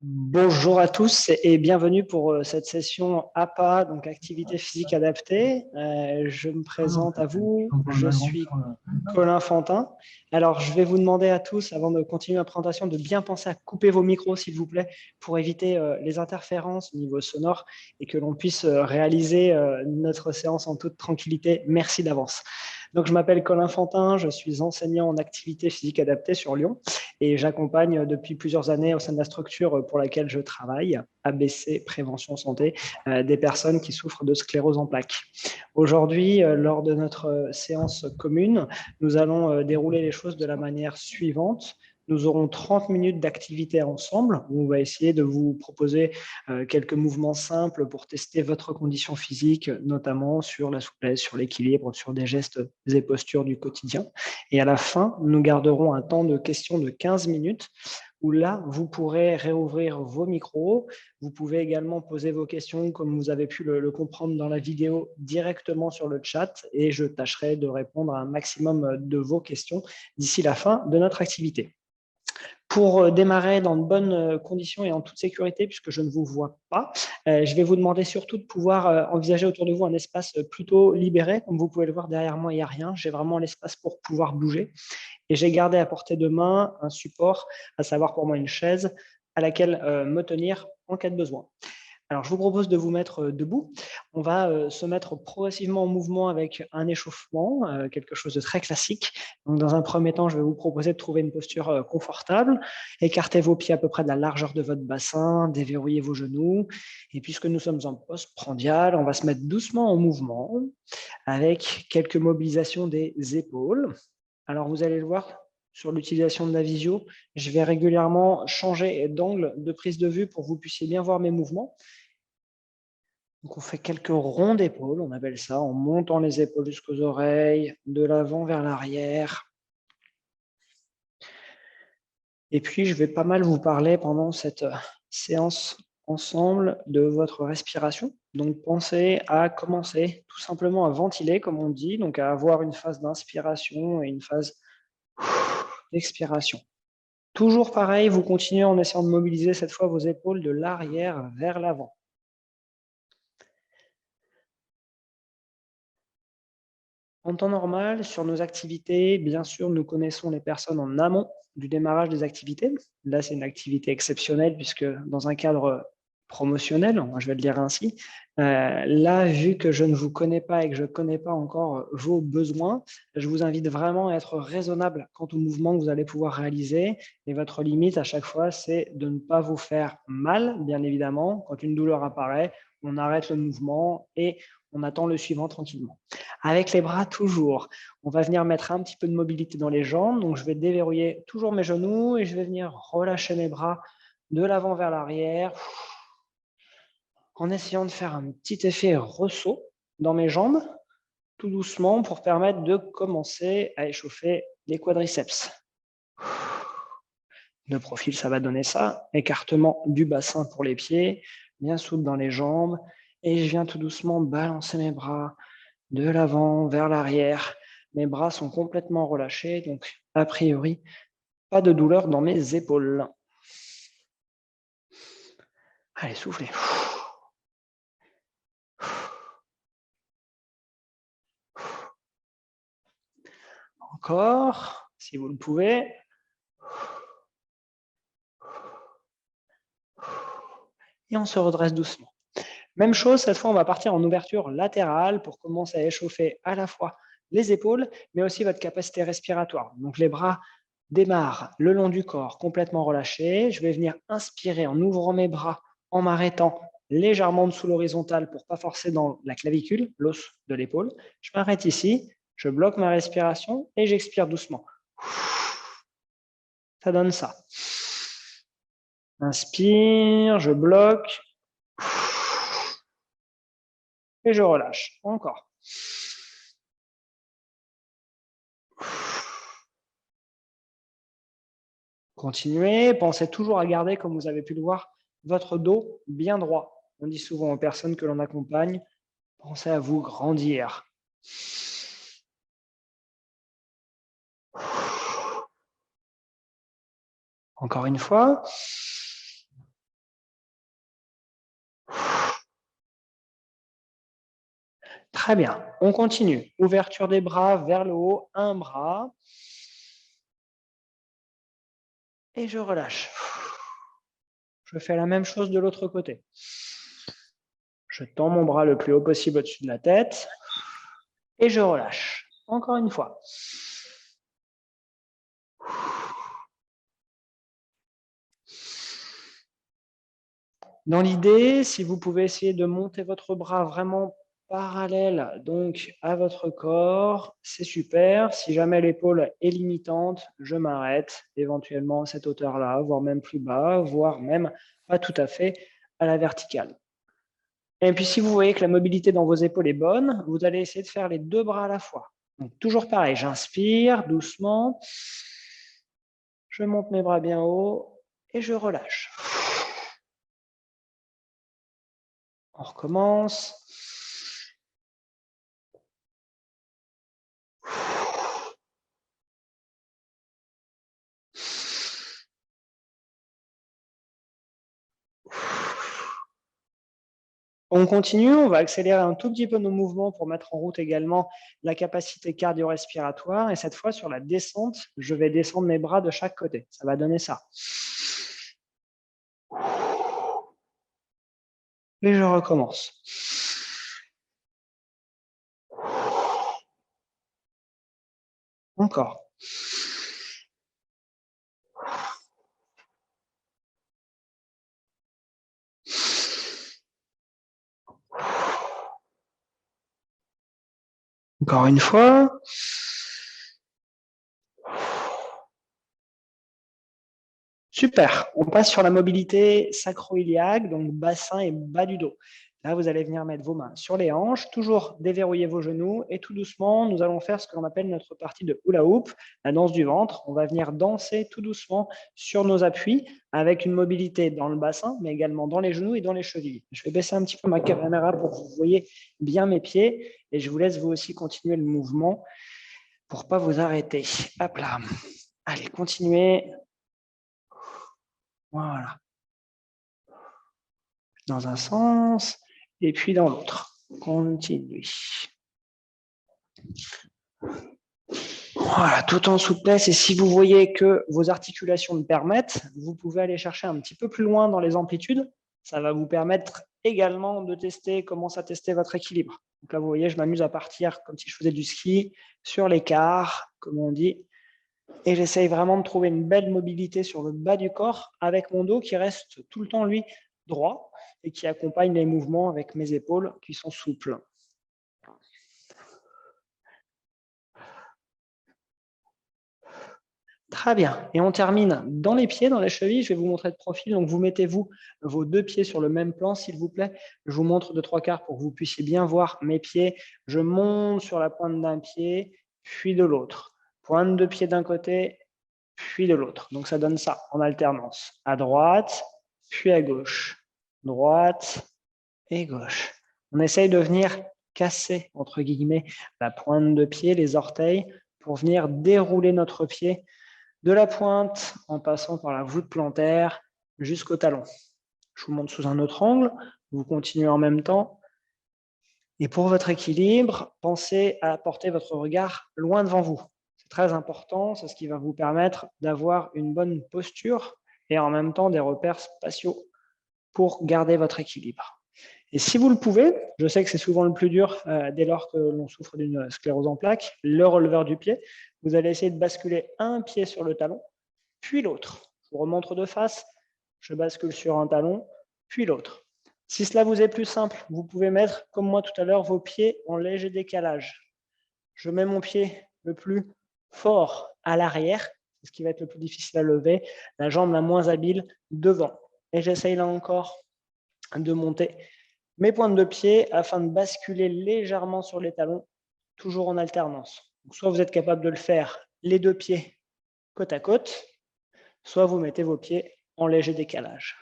Bonjour à tous et bienvenue pour cette session APA, donc activité physique adaptée. Je me présente à vous, je suis Colin Fantin. Alors, je vais vous demander à tous, avant de continuer ma présentation, de bien penser à couper vos micros, s'il vous plaît, pour éviter les interférences au niveau sonore et que l'on puisse réaliser notre séance en toute tranquillité. Merci d'avance. Donc, je m'appelle Colin Fantin, je suis enseignant en activité physique adaptée sur Lyon et j'accompagne depuis plusieurs années au sein de la structure pour laquelle je travaille, ABC Prévention Santé, des personnes qui souffrent de sclérose en plaques. Aujourd'hui, lors de notre séance commune, nous allons dérouler les choses de la manière suivante. Nous aurons 30 minutes d'activité ensemble où on va essayer de vous proposer quelques mouvements simples pour tester votre condition physique, notamment sur la souplesse, sur l'équilibre, sur des gestes et postures du quotidien. Et à la fin, nous garderons un temps de questions de 15 minutes où là, vous pourrez réouvrir vos micros. Vous pouvez également poser vos questions, comme vous avez pu le comprendre dans la vidéo, directement sur le chat et je tâcherai de répondre à un maximum de vos questions d'ici la fin de notre activité. Pour démarrer dans de bonnes conditions et en toute sécurité, puisque je ne vous vois pas, je vais vous demander surtout de pouvoir envisager autour de vous un espace plutôt libéré. Comme vous pouvez le voir, derrière moi, il n'y a rien. J'ai vraiment l'espace pour pouvoir bouger. Et j'ai gardé à portée de main un support, à savoir pour moi une chaise, à laquelle me tenir en cas de besoin. Alors, je vous propose de vous mettre debout. On va se mettre progressivement en mouvement avec un échauffement, quelque chose de très classique. Donc, dans un premier temps, je vais vous proposer de trouver une posture confortable. Écartez vos pieds à peu près de la largeur de votre bassin, déverrouillez vos genoux. Et puisque nous sommes en post-prandial, on va se mettre doucement en mouvement avec quelques mobilisations des épaules. Alors, vous allez le voir, sur l'utilisation de la visio, je vais régulièrement changer d'angle de prise de vue pour que vous puissiez bien voir mes mouvements. Donc, on fait quelques ronds d'épaules, on appelle ça, en montant les épaules jusqu'aux oreilles, de l'avant vers l'arrière. Et puis, je vais pas mal vous parler pendant cette séance ensemble de votre respiration. Donc, pensez à commencer tout simplement à ventiler, comme on dit, donc à avoir une phase d'inspiration et une phase d'expiration. Toujours pareil, vous continuez en essayant de mobiliser cette fois vos épaules de l'arrière vers l'avant. En temps normal, sur nos activités, bien sûr, nous connaissons les personnes en amont du démarrage des activités. Là, c'est une activité exceptionnelle puisque dans un cadre promotionnel, je vais le dire ainsi, là, vu que je ne vous connais pas et que je ne connais pas encore vos besoins, je vous invite vraiment à être raisonnable quant au mouvement que vous allez pouvoir réaliser. Et votre limite à chaque fois, c'est de ne pas vous faire mal, bien évidemment. Quand une douleur apparaît, on arrête le mouvement et on attend le suivant tranquillement. Avec les bras toujours, on va venir mettre un petit peu de mobilité dans les jambes. Donc, je vais déverrouiller toujours mes genoux et je vais venir relâcher mes bras de l'avant vers l'arrière en essayant de faire un petit effet ressaut dans mes jambes, tout doucement pour permettre de commencer à échauffer les quadriceps. De profil, ça va donner ça. Écartement du bassin pour les pieds, bien souple dans les jambes. Et je viens tout doucement balancer mes bras de l'avant vers l'arrière. Mes bras sont complètement relâchés, donc a priori, pas de douleur dans mes épaules. Allez, soufflez. Encore, si vous le pouvez. Et on se redresse doucement. Même chose, cette fois, on va partir en ouverture latérale pour commencer à échauffer à la fois les épaules, mais aussi votre capacité respiratoire. Donc les bras démarrent le long du corps, complètement relâchés. Je vais venir inspirer en ouvrant mes bras, en m'arrêtant légèrement en dessous l'horizontale pour ne pas forcer dans la clavicule, l'os de l'épaule. Je m'arrête ici, je bloque ma respiration et j'expire doucement. Ça donne ça. Inspire, je bloque. Et je relâche. Encore. Continuez. Pensez toujours à garder, comme vous avez pu le voir, votre dos bien droit. On dit souvent aux personnes que l'on accompagne, pensez à vous grandir. Encore une fois. Très bien. On continue. Ouverture des bras vers le haut, un bras. Et je relâche. Je fais la même chose de l'autre côté. Je tends mon bras le plus haut possible au-dessus de la tête. Et je relâche. Encore une fois. Dans l'idée, si vous pouvez essayer de monter votre bras vraiment parallèle donc à votre corps, c'est super. Si jamais l'épaule est limitante, je m'arrête éventuellement à cette hauteur-là, voire même plus bas, voire même pas tout à fait à la verticale. Et puis si vous voyez que la mobilité dans vos épaules est bonne, vous allez essayer de faire les deux bras à la fois. Donc toujours pareil, j'inspire doucement, je monte mes bras bien haut et je relâche. On recommence. On continue, on va accélérer un tout petit peu nos mouvements pour mettre en route également la capacité cardio-respiratoire. Et cette fois, sur la descente, je vais descendre mes bras de chaque côté. Ça va donner ça. Et je recommence. Encore. Encore une fois. Super. On passe sur la mobilité sacro-iliaque, donc bassin et bas du dos. Là, vous allez venir mettre vos mains sur les hanches, toujours déverrouiller vos genoux et tout doucement, nous allons faire ce que l'on appelle notre partie de hula hoop, la danse du ventre. On va venir danser tout doucement sur nos appuis avec une mobilité dans le bassin, mais également dans les genoux et dans les chevilles. Je vais baisser un petit peu ma caméra pour que vous voyez bien mes pieds et je vous laisse vous aussi continuer le mouvement pour ne pas vous arrêter. Hop là. Allez, continuez. Voilà. Dans un sens et puis dans l'autre. Continue. Voilà, tout en souplesse. Et si vous voyez que vos articulations le permettent, vous pouvez aller chercher un petit peu plus loin dans les amplitudes. Ça va vous permettre également de tester, commencer à tester votre équilibre. Donc là, vous voyez, je m'amuse à partir comme si je faisais du ski sur l'écart, comme on dit. Et j'essaye vraiment de trouver une belle mobilité sur le bas du corps avec mon dos qui reste tout le temps, lui, droit et qui accompagne les mouvements avec mes épaules qui sont souples. Très bien. Et on termine dans les pieds, dans les chevilles. Je vais vous montrer de profil. Donc, vous mettez-vous vos deux pieds sur le même plan, s'il vous plaît. Je vous montre de 3/4 pour que vous puissiez bien voir mes pieds. Je monte sur la pointe d'un pied, puis de l'autre. Pointe de pied d'un côté, puis de l'autre. Donc, ça donne ça en alternance. À droite, puis à gauche. Droite et gauche. On essaye de venir casser, entre guillemets, la pointe de pied, les orteils, pour venir dérouler notre pied de la pointe en passant par la voûte plantaire jusqu'au talon. Je vous montre sous un autre angle. Vous continuez en même temps. Et pour votre équilibre, pensez à porter votre regard loin devant vous. C'est très important, c'est ce qui va vous permettre d'avoir une bonne posture et en même temps des repères spatiaux pour garder votre équilibre. Et si vous le pouvez, je sais que c'est souvent le plus dur dès lors que l'on souffre d'une sclérose en plaques, le releveur du pied, vous allez essayer de basculer un pied sur le talon, puis l'autre. Je vous remontre de face, je bascule sur un talon, puis l'autre. Si cela vous est plus simple, vous pouvez mettre, comme moi tout à l'heure, vos pieds en léger décalage. Je mets mon pied le plus fort à l'arrière, ce qui va être le plus difficile à lever, la jambe la moins habile devant. Et j'essaye là encore de monter mes pointes de pied afin de basculer légèrement sur les talons, toujours en alternance. Donc, soit vous êtes capable de le faire les deux pieds côte à côte, soit vous mettez vos pieds en léger décalage.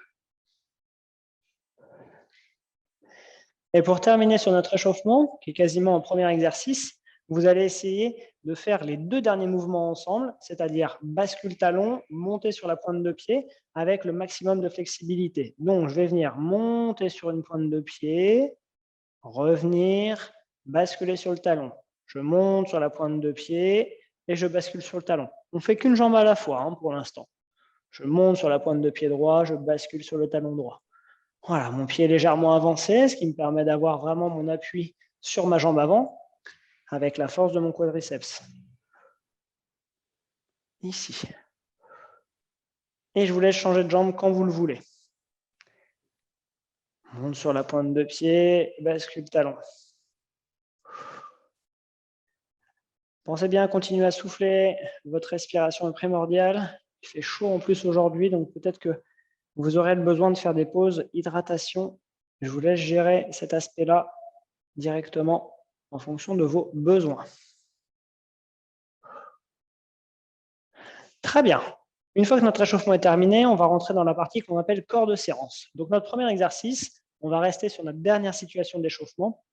Et pour terminer sur notre échauffement, qui est quasiment un premier exercice, vous allez essayer de faire les deux derniers mouvements ensemble, c'est-à-dire bascule talon, monter sur la pointe de pied avec le maximum de flexibilité. Donc, je vais venir monter sur une pointe de pied, revenir, basculer sur le talon. Je monte sur la pointe de pied et je bascule sur le talon. On ne fait qu'une jambe à la fois hein, pour l'instant. Je monte sur la pointe de pied droit, je bascule sur le talon droit. Voilà, mon pied est légèrement avancé, ce qui me permet d'avoir vraiment mon appui sur ma jambe avant avec la force de mon quadriceps. Ici. Et je vous laisse changer de jambe quand vous le voulez. Monte sur la pointe de pied, bascule talon. Pensez bien à continuer à souffler, votre respiration est primordiale. Il fait chaud en plus aujourd'hui, donc peut-être que vous aurez le besoin de faire des pauses hydratation. Je vous laisse gérer cet aspect-là directement en fonction de vos besoins. Très bien. Une fois que notre échauffement est terminé, on va rentrer dans la partie qu'on appelle corps de séance. Donc notre premier exercice, on va rester sur notre dernière situation d'échauffement.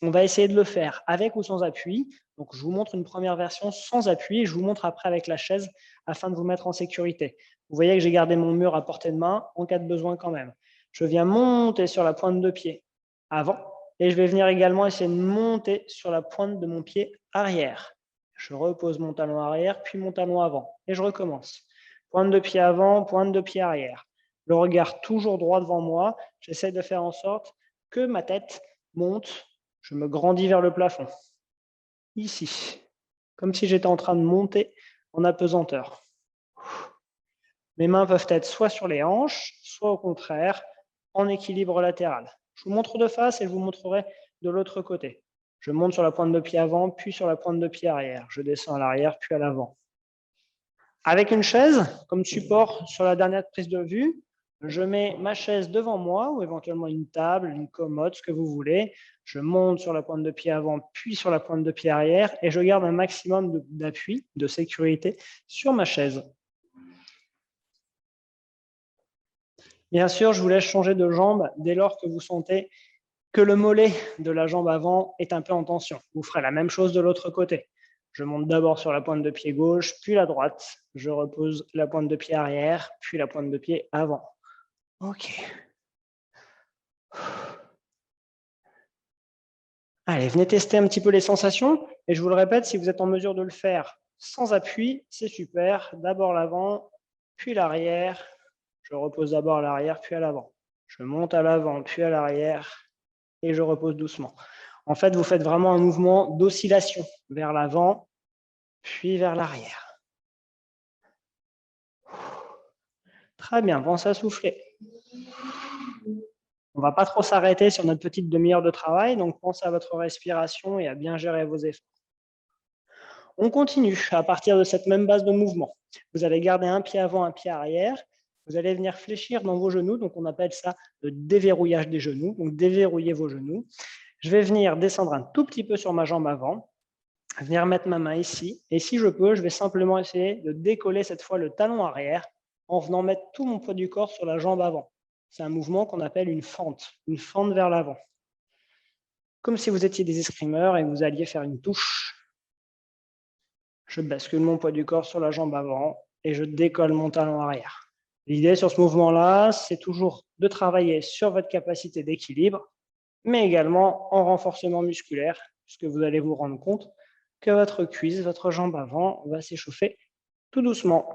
On va essayer de le faire avec ou sans appui. Donc je vous montre une première version sans appui et je vous montre après avec la chaise afin de vous mettre en sécurité. Vous voyez que j'ai gardé mon mur à portée de main en cas de besoin quand même. Je viens monter sur la pointe de pied avant et je vais venir également essayer de monter sur la pointe de mon pied arrière. Je repose mon talon arrière puis mon talon avant et je recommence. Pointe de pied avant, pointe de pied arrière. Le regard toujours droit devant moi. J'essaie de faire en sorte que ma tête monte. Je me grandis vers le plafond. Ici. Comme si j'étais en train de monter en apesanteur. Mes mains peuvent être soit sur les hanches, soit au contraire, en équilibre latéral. Je vous montre de face et je vous montrerai de l'autre côté. Je monte sur la pointe de pied avant, puis sur la pointe de pied arrière. Je descends à l'arrière, puis à l'avant. Avec une chaise comme support sur la dernière prise de vue, je mets ma chaise devant moi ou éventuellement une table, une commode, ce que vous voulez. Je monte sur la pointe de pied avant, puis sur la pointe de pied arrière et je garde un maximum d'appui, de sécurité sur ma chaise. Bien sûr, je vous laisse changer de jambe dès lors que vous sentez que le mollet de la jambe avant est un peu en tension. Vous ferez la même chose de l'autre côté. Je monte d'abord sur la pointe de pied gauche, puis la droite. Je repose la pointe de pied arrière, puis la pointe de pied avant. Ok. Allez, venez tester un petit peu les sensations. Et je vous le répète, si vous êtes en mesure de le faire sans appui, c'est super. D'abord l'avant, puis l'arrière. Je repose d'abord à l'arrière, puis à l'avant. Je monte à l'avant, puis à l'arrière. Et je repose doucement. En fait, vous faites vraiment un mouvement d'oscillation vers l'avant, puis vers l'arrière. Très bien, pensez à souffler. On ne va pas trop s'arrêter sur notre petite demi-heure de travail, donc pensez à votre respiration et à bien gérer vos efforts. On continue à partir de cette même base de mouvement. Vous allez garder un pied avant, un pied arrière. Vous allez venir fléchir dans vos genoux, donc on appelle ça le déverrouillage des genoux, donc déverrouiller vos genoux. Je vais venir descendre un tout petit peu sur ma jambe avant, venir mettre ma main ici, et si je peux, je vais simplement essayer de décoller cette fois le talon arrière en venant mettre tout mon poids du corps sur la jambe avant. C'est un mouvement qu'on appelle une fente vers l'avant. Comme si vous étiez des escrimeurs et que vous alliez faire une touche. Je bascule mon poids du corps sur la jambe avant et je décolle mon talon arrière. L'idée sur ce mouvement-là, c'est toujours de travailler sur votre capacité d'équilibre, mais également en renforcement musculaire, puisque vous allez vous rendre compte que votre cuisse, votre jambe avant, va s'échauffer tout doucement.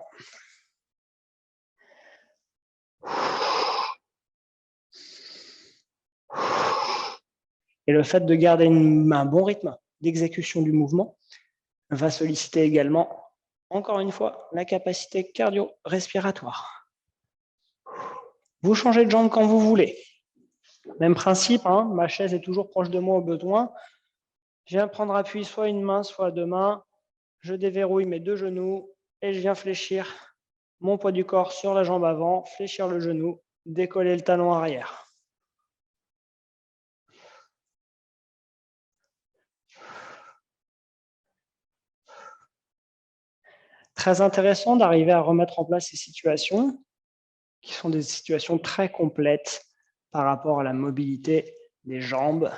Et le fait de garder un bon rythme d'exécution du mouvement va solliciter également, encore une fois, la capacité cardio-respiratoire. Vous changez de jambe quand vous voulez. Même principe, hein, ma chaise est toujours proche de moi au besoin. Je viens prendre appui soit une main, soit deux mains. Je déverrouille mes deux genoux et je viens fléchir mon poids du corps sur la jambe avant, fléchir le genou, décoller le talon arrière. Très intéressant d'arriver à remettre en place ces situations qui sont des situations très complètes par rapport à la mobilité des jambes.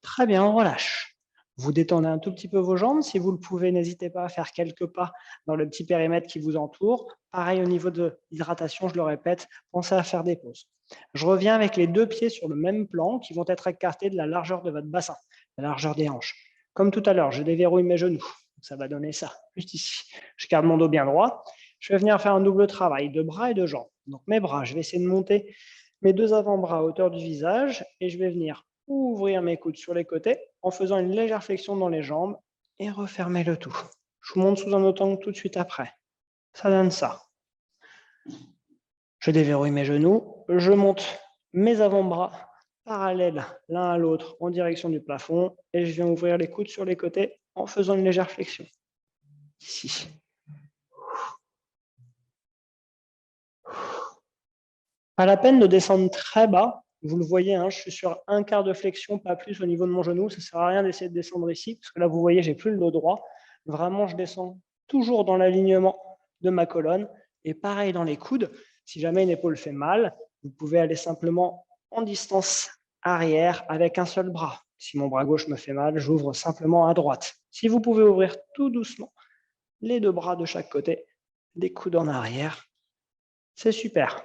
Très bien, on relâche. Vous détendez un tout petit peu vos jambes. Si vous le pouvez, n'hésitez pas à faire quelques pas dans le petit périmètre qui vous entoure. Pareil au niveau de l'hydratation, je le répète, pensez à faire des pauses. Je reviens avec les 2 pieds sur le même plan qui vont être écartés de la largeur de votre bassin, la largeur des hanches. Comme tout à l'heure, je déverrouille mes genoux. Ça va donner ça, juste ici. Je garde mon dos bien droit. Je vais venir faire un double travail de bras et de jambes. Donc mes bras, je vais essayer de monter mes 2 avant-bras à hauteur du visage et je vais venir ouvrir mes coudes sur les côtés en faisant une légère flexion dans les jambes et refermer le tout. Je vous montre sous un autre angle tout de suite après. Ça donne ça. Je déverrouille mes genoux, je monte mes avant-bras parallèles l'un à l'autre en direction du plafond et je viens ouvrir les coudes sur les côtés en faisant une légère flexion. Ici. Pas la peine de descendre très bas. Vous le voyez, hein, je suis sur 1/4 de flexion, pas plus au niveau de mon genou. Ça ne sert à rien d'essayer de descendre ici, parce que là, vous voyez, j'ai plus le dos droit. Vraiment, je descends toujours dans l'alignement de ma colonne. Et pareil dans les coudes. Si jamais une épaule fait mal, vous pouvez aller simplement en distance arrière avec un seul bras. Si mon bras gauche me fait mal, j'ouvre simplement à droite. Si vous pouvez ouvrir tout doucement les 2 bras de chaque côté, des coudes en arrière, c'est super.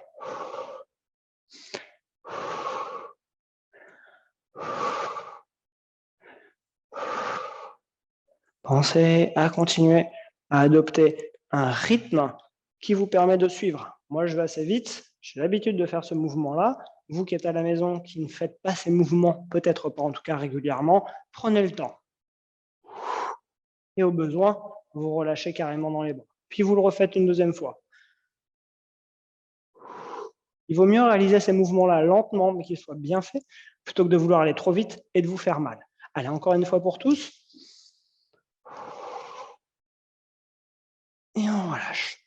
Pensez à continuer à adopter un rythme qui vous permet de suivre. Moi, je vais assez vite. J'ai l'habitude de faire ce mouvement-là. Vous qui êtes à la maison, qui ne faites pas ces mouvements, peut-être pas en tout cas régulièrement, prenez le temps. Et au besoin, vous relâchez carrément dans les bras. Puis vous le refaites une 2e fois. Il vaut mieux réaliser ces mouvements-là lentement, mais qu'ils soient bien faits, plutôt que de vouloir aller trop vite et de vous faire mal. Allez, encore une fois pour tous. Et on relâche.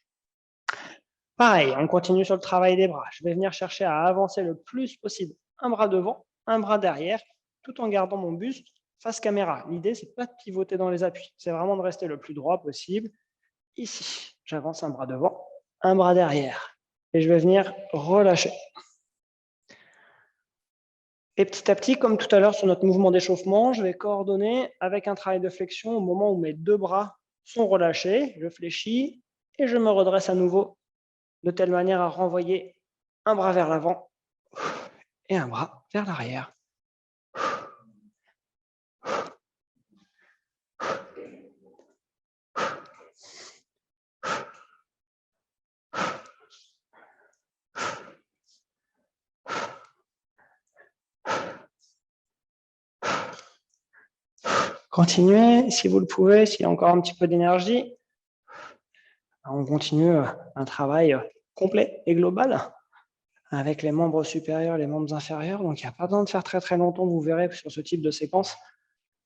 Pareil, on continue sur le travail des bras. Je vais venir chercher à avancer le plus possible. Un bras devant, un bras derrière, tout en gardant mon buste face caméra. L'idée, c'est pas de pivoter dans les appuis. C'est vraiment de rester le plus droit possible. Ici, j'avance un bras devant, un bras derrière. Et je vais venir relâcher. Et petit à petit, comme tout à l'heure sur notre mouvement d'échauffement, je vais coordonner avec un travail de flexion au moment où mes 2 bras sont relâchés. Je fléchis et je me redresse à nouveau de telle manière à renvoyer un bras vers l'avant et un bras vers l'arrière. Continuez, si vous le pouvez, s'il y a encore un petit peu d'énergie. On continue un travail complet et global avec les membres supérieurs et les membres inférieurs. Donc, il n'y a pas besoin de faire très très longtemps, vous verrez, sur ce type de séquence,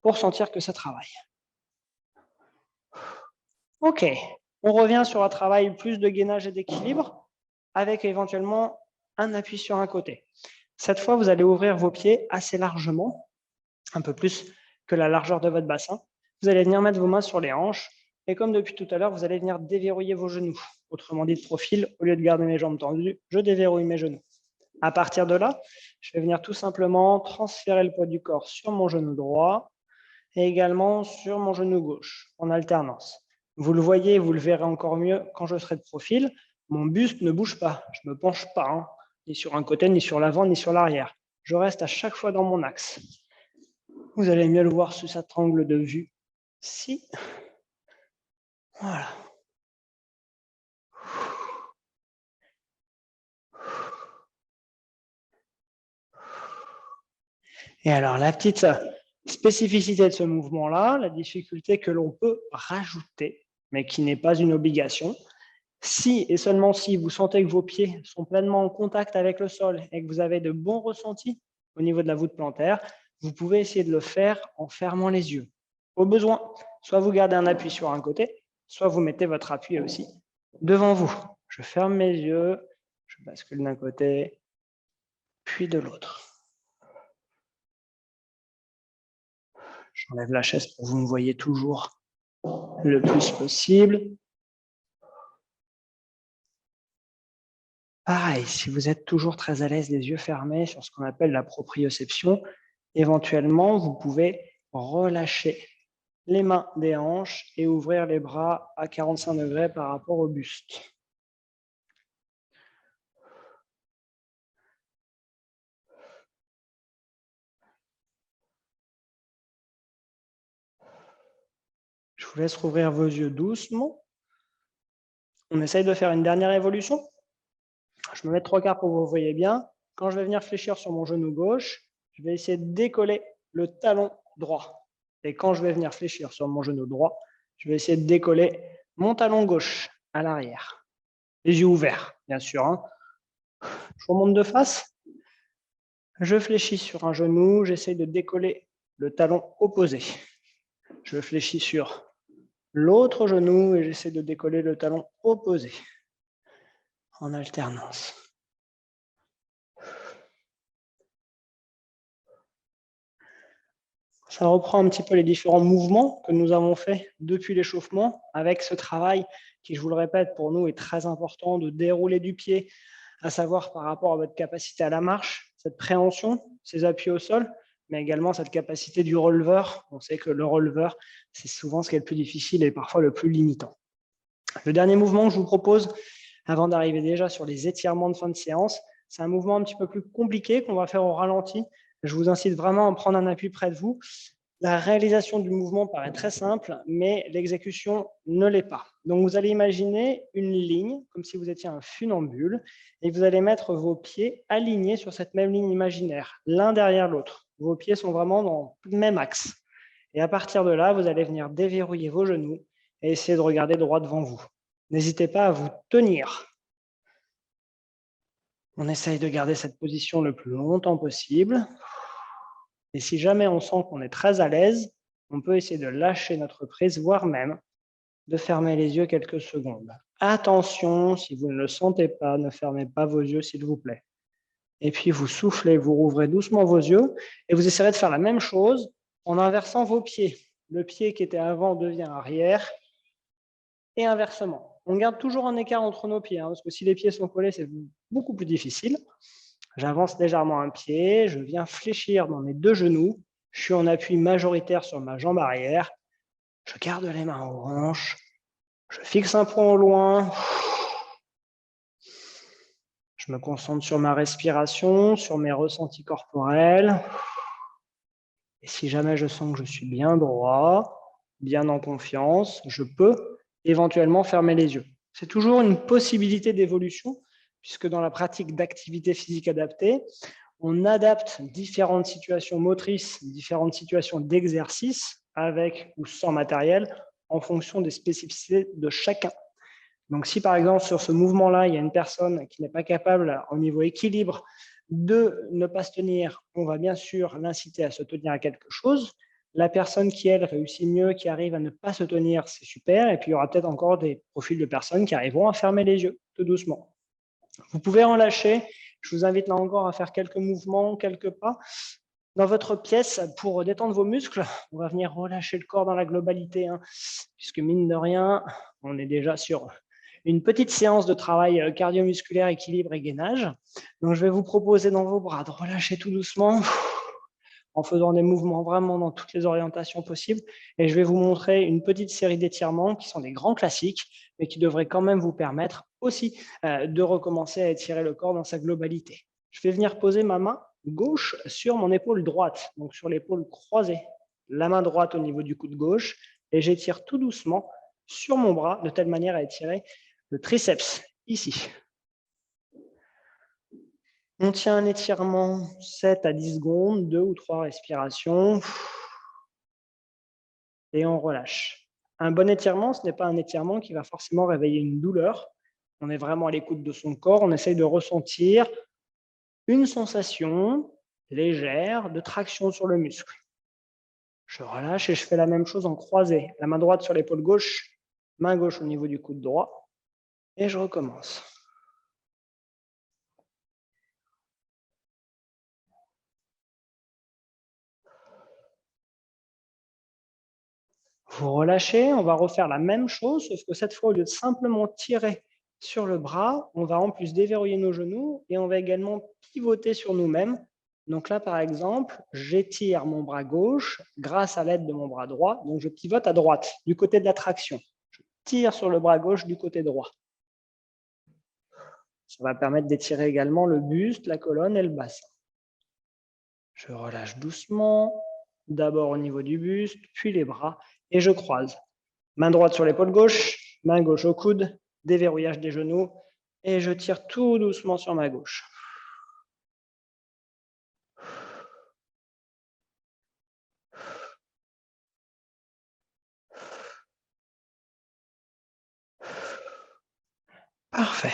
pour sentir que ça travaille. OK, on revient sur un travail plus de gainage et d'équilibre, avec éventuellement un appui sur un côté. Cette fois, vous allez ouvrir vos pieds assez largement, un peu plus que la largeur de votre bassin. Vous allez venir mettre vos mains sur les hanches, et comme depuis tout à l'heure, vous allez venir déverrouiller vos genoux. Autrement dit, de profil, au lieu de garder mes jambes tendues, je déverrouille mes genoux. À partir de là, je vais venir tout simplement transférer le poids du corps sur mon genou droit et également sur mon genou gauche, en alternance. Vous le voyez, vous le verrez encore mieux quand je serai de profil. Mon buste ne bouge pas, je ne me penche pas, hein, ni sur un côté, ni sur l'avant, ni sur l'arrière. Je reste à chaque fois dans mon axe. Vous allez mieux le voir sous cet angle de vue. Si. Voilà. Et alors, la petite spécificité de ce mouvement-là, la difficulté que l'on peut rajouter, mais qui n'est pas une obligation, si et seulement si vous sentez que vos pieds sont pleinement en contact avec le sol et que vous avez de bons ressentis au niveau de la voûte plantaire, vous pouvez essayer de le faire en fermant les yeux. Au besoin, soit vous gardez un appui sur un côté, soit vous mettez votre appui aussi devant vous. Je ferme mes yeux, je bascule d'un côté, puis de l'autre. J'enlève la chaise pour que vous me voyez toujours le plus possible. Pareil, si vous êtes toujours très à l'aise, les yeux fermés sur ce qu'on appelle la proprioception, éventuellement, vous pouvez relâcher les mains des hanches et ouvrir les bras à 45 degrés par rapport au buste. Je vous laisse rouvrir vos yeux doucement. On essaye de faire une dernière évolution. Je me mets 3/4 pour que vous voyez bien. Quand je vais venir fléchir sur mon genou gauche, je vais essayer de décoller le talon droit. Et quand je vais venir fléchir sur mon genou droit, je vais essayer de décoller mon talon gauche à l'arrière. Les yeux ouverts, bien sûr. Hein. Je remonte de face. Je fléchis sur un genou, j'essaye de décoller le talon opposé. Je fléchis sur l'autre genou et j'essaie de décoller le talon opposé en alternance. Ça reprend un petit peu les différents mouvements que nous avons faits depuis l'échauffement avec ce travail qui, je vous le répète, pour nous est très important de dérouler du pied, à savoir par rapport à votre capacité à la marche, cette préhension, ces appuis au sol, mais également cette capacité du releveur. On sait que le releveur, c'est souvent ce qui est le plus difficile et parfois le plus limitant. Le dernier mouvement que je vous propose, avant d'arriver déjà sur les étirements de fin de séance, c'est un mouvement un petit peu plus compliqué qu'on va faire au ralenti. Je vous incite vraiment à prendre un appui près de vous. La réalisation du mouvement paraît très simple, mais l'exécution ne l'est pas. Donc, vous allez imaginer une ligne, comme si vous étiez un funambule, et vous allez mettre vos pieds alignés sur cette même ligne imaginaire, l'un derrière l'autre. Vos pieds sont vraiment dans le même axe. Et à partir de là, vous allez venir déverrouiller vos genoux et essayer de regarder droit devant vous. N'hésitez pas à vous tenir. On essaye de garder cette position le plus longtemps possible. Et si jamais on sent qu'on est très à l'aise, on peut essayer de lâcher notre prise, voire même de fermer les yeux quelques secondes. Attention, si vous ne le sentez pas, ne fermez pas vos yeux, s'il vous plaît. Et puis vous soufflez, vous rouvrez doucement vos yeux et vous essayerez de faire la même chose en inversant vos pieds. Le pied qui était avant devient arrière et inversement. On garde toujours un écart entre nos pieds, parce que si les pieds sont collés, c'est beaucoup plus difficile. J'avance légèrement un pied, je viens fléchir dans mes deux genoux, je suis en appui majoritaire sur ma jambe arrière, je garde les mains aux hanches, je fixe un point au loin, je me concentre sur ma respiration, sur mes ressentis corporels, et si jamais je sens que je suis bien droit, bien en confiance, je peux éventuellement fermer les yeux. C'est toujours une possibilité d'évolution, puisque dans la pratique d'activité physique adaptée, on adapte différentes situations motrices, différentes situations d'exercice, avec ou sans matériel, en fonction des spécificités de chacun. Donc si par exemple sur ce mouvement-là, il y a une personne qui n'est pas capable au niveau équilibre de ne pas se tenir, on va bien sûr l'inciter à se tenir à quelque chose. La personne qui, elle, réussit mieux, qui arrive à ne pas se tenir, c'est super. Et puis, il y aura peut-être encore des profils de personnes qui arriveront à fermer les yeux, tout doucement. Vous pouvez en lâcher. Je vous invite là encore à faire quelques mouvements, quelques pas. Dans votre pièce, pour détendre vos muscles, on va venir relâcher le corps dans la globalité, puisque mine de rien, on est déjà sur une petite séance de travail cardio-musculaire, équilibre et gainage. Donc, je vais vous proposer dans vos bras de relâcher tout doucement en faisant des mouvements vraiment dans toutes les orientations possibles. Et je vais vous montrer une petite série d'étirements qui sont des grands classiques, mais qui devraient quand même vous permettre aussi de recommencer à étirer le corps dans sa globalité. Je vais venir poser ma main gauche sur mon épaule droite, donc sur l'épaule croisée. La main droite au niveau du coude gauche, et j'étire tout doucement sur mon bras, de telle manière à étirer le triceps, ici. On tient un étirement 7 à 10 secondes, 2 ou 3 respirations. Et on relâche. Un bon étirement, ce n'est pas un étirement qui va forcément réveiller une douleur. On est vraiment à l'écoute de son corps. On essaye de ressentir une sensation légère de traction sur le muscle. Je relâche et je fais la même chose en croisé. La main droite sur l'épaule gauche, main gauche au niveau du coude droit. Et je recommence. Vous relâchez, on va refaire la même chose, sauf que cette fois, au lieu de simplement tirer sur le bras, on va en plus déverrouiller nos genoux et on va également pivoter sur nous-mêmes Donc là, par exemple, j'étire mon bras gauche grâce à l'aide de mon bras droit. Donc je pivote à droite, du côté de la traction. Je tire sur le bras gauche du côté droit. Ça va permettre d'étirer également le buste, la colonne et le bassin. Je relâche doucement, d'abord au niveau du buste, puis les bras, et je croise. Main droite sur l'épaule gauche, main gauche au coude, déverrouillage des genoux, et je tire tout doucement sur ma gauche. Parfait.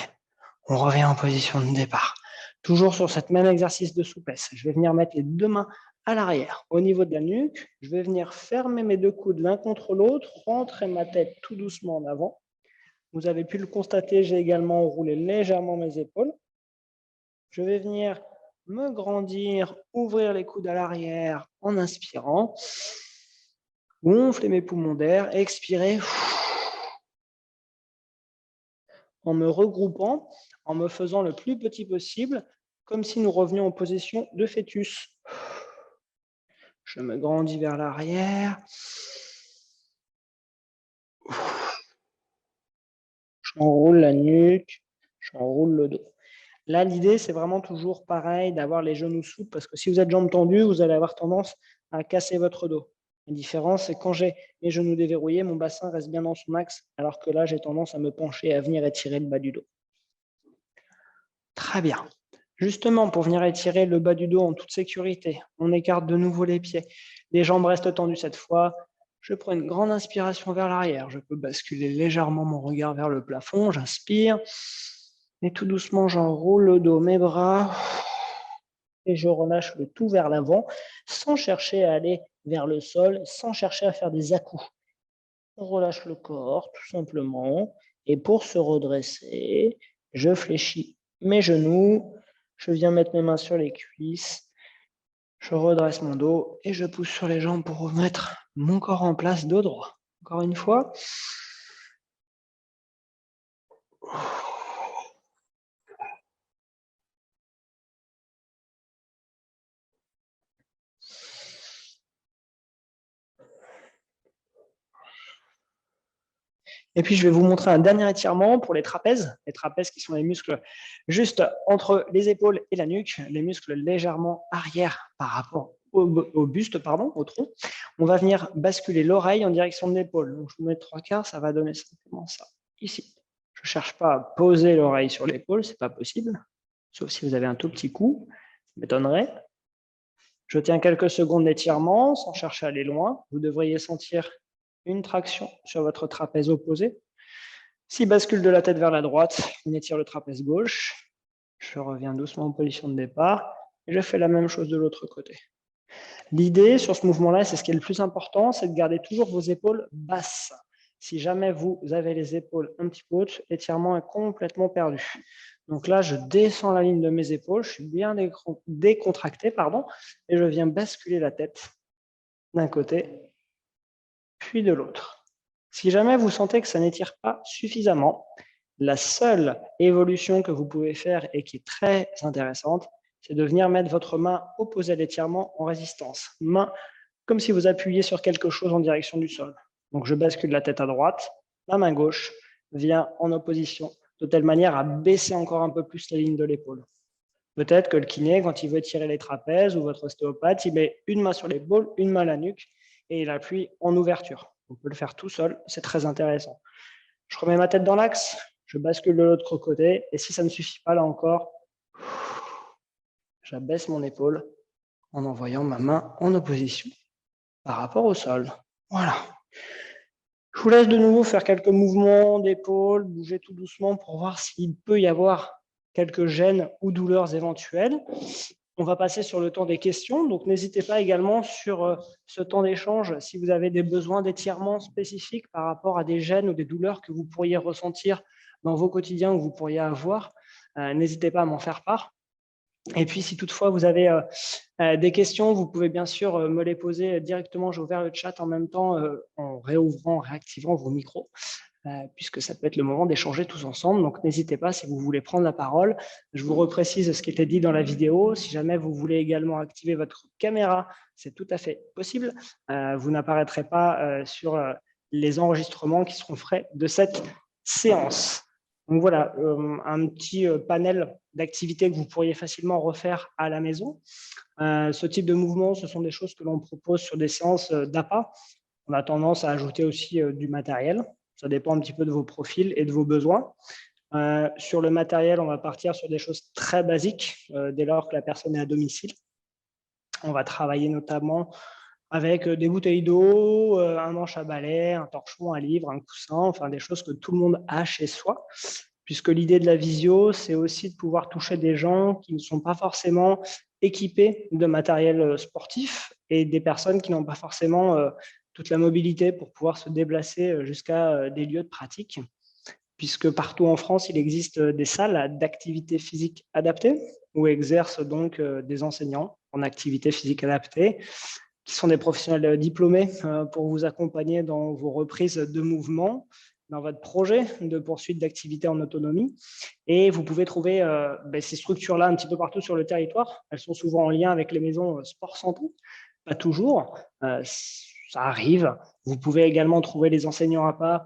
On revient en position de départ. Toujours sur cet même exercice de souplesse. Je vais venir mettre les deux mains à l'arrière, au niveau de la nuque. Je vais venir fermer mes deux coudes l'un contre l'autre, rentrer ma tête tout doucement en avant. Vous avez pu le constater, j'ai également roulé légèrement mes épaules. Je vais venir me grandir, ouvrir les coudes à l'arrière en inspirant. Gonfler mes poumons d'air, expirer. En me regroupant, en me faisant le plus petit possible, comme si nous revenions en position de fœtus. Je me grandis vers l'arrière. J'enroule la nuque, j'enroule le dos. Là, l'idée, c'est vraiment toujours pareil, d'avoir les genoux souples, parce que si vous êtes jambes tendues, vous allez avoir tendance à casser votre dos. La différence, c'est quand j'ai mes genoux déverrouillés, mon bassin reste bien dans son axe, alors que là, j'ai tendance à me pencher et à venir étirer le bas du dos. Très bien. Justement, pour venir étirer le bas du dos en toute sécurité, on écarte de nouveau les pieds. Les jambes restent tendues cette fois. Je prends une grande inspiration vers l'arrière. Je peux basculer légèrement mon regard vers le plafond. J'inspire. Et tout doucement, j'enroule le dos, mes bras. Et je relâche le tout vers l'avant, sans chercher à aller vers le sol, sans chercher à faire des à-coups. On relâche le corps, tout simplement. Et pour se redresser, je fléchis mes genoux. Je viens mettre mes mains sur les cuisses. Je redresse mon dos et je pousse sur les jambes pour remettre mon corps en place, dos droit. Encore une fois. Et puis, je vais vous montrer un dernier étirement pour les trapèzes. Les trapèzes qui sont les muscles juste entre les épaules et la nuque, les muscles légèrement arrière par rapport au buste, pardon, au tronc. On va venir basculer l'oreille en direction de l'épaule. Donc, je vous mets 3/4, ça va donner simplement ça, ici. Je ne cherche pas à poser l'oreille sur l'épaule, ce n'est pas possible, sauf si vous avez un tout petit coup, ça m'étonnerait. Je tiens quelques secondes d'étirement sans chercher à aller loin. Vous devriez sentir une traction sur votre trapèze opposé. Si bascule de la tête vers la droite, on étire le trapèze gauche. Je reviens doucement en position de départ et je fais la même chose de l'autre côté. L'idée sur ce mouvement-là, c'est ce qui est le plus important, c'est de garder toujours vos épaules basses. Si jamais vous avez les épaules un petit peu hautes, l'étirement est complètement perdu. Donc là, je descends la ligne de mes épaules, je suis bien décontracté, et je viens basculer la tête d'un côté, puis de l'autre. Si jamais vous sentez que ça n'étire pas suffisamment, la seule évolution que vous pouvez faire et qui est très intéressante, c'est de venir mettre votre main opposée à l'étirement en résistance. Main comme si vous appuyez sur quelque chose en direction du sol. Donc je bascule la tête à droite, la main gauche vient en opposition, de telle manière à baisser encore un peu plus la ligne de l'épaule. Peut-être que le kiné, quand il veut tirer les trapèzes, ou votre ostéopathe, il met une main sur l'épaule, une main à la nuque, et il appuie en ouverture. On peut le faire tout seul, c'est très intéressant. Je remets ma tête dans l'axe, je bascule de l'autre côté, et si ça ne suffit pas, là encore, j'abaisse mon épaule en envoyant ma main en opposition par rapport au sol. Voilà. Je vous laisse de nouveau faire quelques mouvements d'épaule, bouger tout doucement pour voir s'il peut y avoir quelques gênes ou douleurs éventuelles. On va passer sur le temps des questions, donc n'hésitez pas également sur ce temps d'échange si vous avez des besoins d'étirement spécifiques par rapport à des gênes ou des douleurs que vous pourriez ressentir dans vos quotidiens ou vous pourriez avoir. N'hésitez pas à m'en faire part. Et puis, si toutefois vous avez des questions, vous pouvez bien sûr me les poser directement. J'ai ouvert le chat en même temps en réouvrant, réactivant vos micros. puisque ça peut être le moment d'échanger tous ensemble. Donc, n'hésitez pas si vous voulez prendre la parole. Je vous reprécise ce qui était dit dans la vidéo. Si jamais vous voulez également activer votre caméra, c'est tout à fait possible. Vous n'apparaîtrez pas sur les enregistrements qui seront faits de cette séance. Donc voilà, un petit panel d'activités que vous pourriez facilement refaire à la maison. Ce type de mouvement, ce sont des choses que l'on propose sur des séances d'APA. On a tendance à ajouter aussi du matériel. Ça dépend un petit peu de vos profils et de vos besoins. Sur le matériel, on va partir sur des choses très basiques dès lors que la personne est à domicile. On va travailler notamment avec des bouteilles d'eau, un manche à balai, un torchon, un livre, un coussin, enfin des choses que tout le monde a chez soi. Puisque l'idée de la visio, c'est aussi de pouvoir toucher des gens qui ne sont pas forcément équipés de matériel sportif et des personnes qui n'ont pas forcément toute la mobilité pour pouvoir se déplacer jusqu'à des lieux de pratique, puisque partout en France, il existe des salles d'activité physique adaptée où exercent donc des enseignants en activité physique adaptée, qui sont des professionnels diplômés pour vous accompagner dans vos reprises de mouvement, dans votre projet de poursuite d'activité en autonomie. Et vous pouvez trouver ces structures-là un petit peu partout sur le territoire. Elles sont souvent en lien avec les maisons sport santé, pas toujours, ça arrive. Vous pouvez également trouver les enseignants APA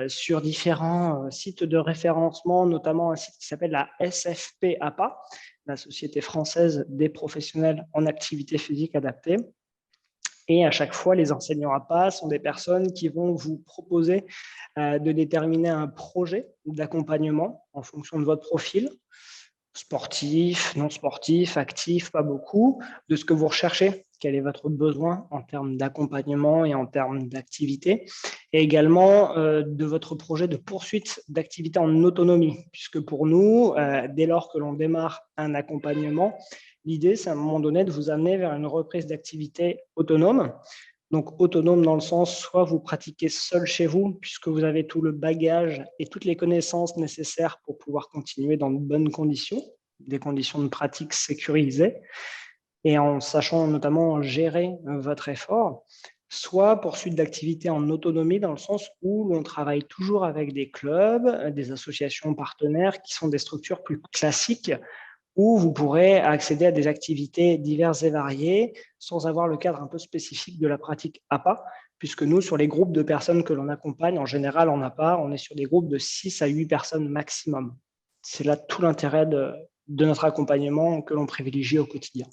sur différents sites de référencement, notamment un site qui s'appelle la SFP APA, la Société française des professionnels en activité physique adaptée. Et à chaque fois, les enseignants APA sont des personnes qui vont vous proposer de déterminer un projet d'accompagnement en fonction de votre profil, sportif, non sportif, actif, pas beaucoup, de ce que vous recherchez, quel est votre besoin en termes d'accompagnement et en termes d'activité, et également de votre projet de poursuite d'activité en autonomie, puisque pour nous, dès lors que l'on démarre un accompagnement, l'idée, c'est à un moment donné de vous amener vers une reprise d'activité autonome. Donc, autonome dans le sens, soit vous pratiquez seul chez vous, puisque vous avez tout le bagage et toutes les connaissances nécessaires pour pouvoir continuer dans de bonnes conditions, des conditions de pratique sécurisées, et en sachant notamment gérer votre effort, soit poursuite d'activité en autonomie dans le sens où l'on travaille toujours avec des clubs, des associations partenaires qui sont des structures plus classiques, où vous pourrez accéder à des activités diverses et variées sans avoir le cadre un peu spécifique de la pratique APA, puisque nous, sur les groupes de personnes que l'on accompagne, en général en APA, on est sur des groupes de 6 à 8 personnes maximum. C'est là tout l'intérêt de notre accompagnement que l'on privilégie au quotidien.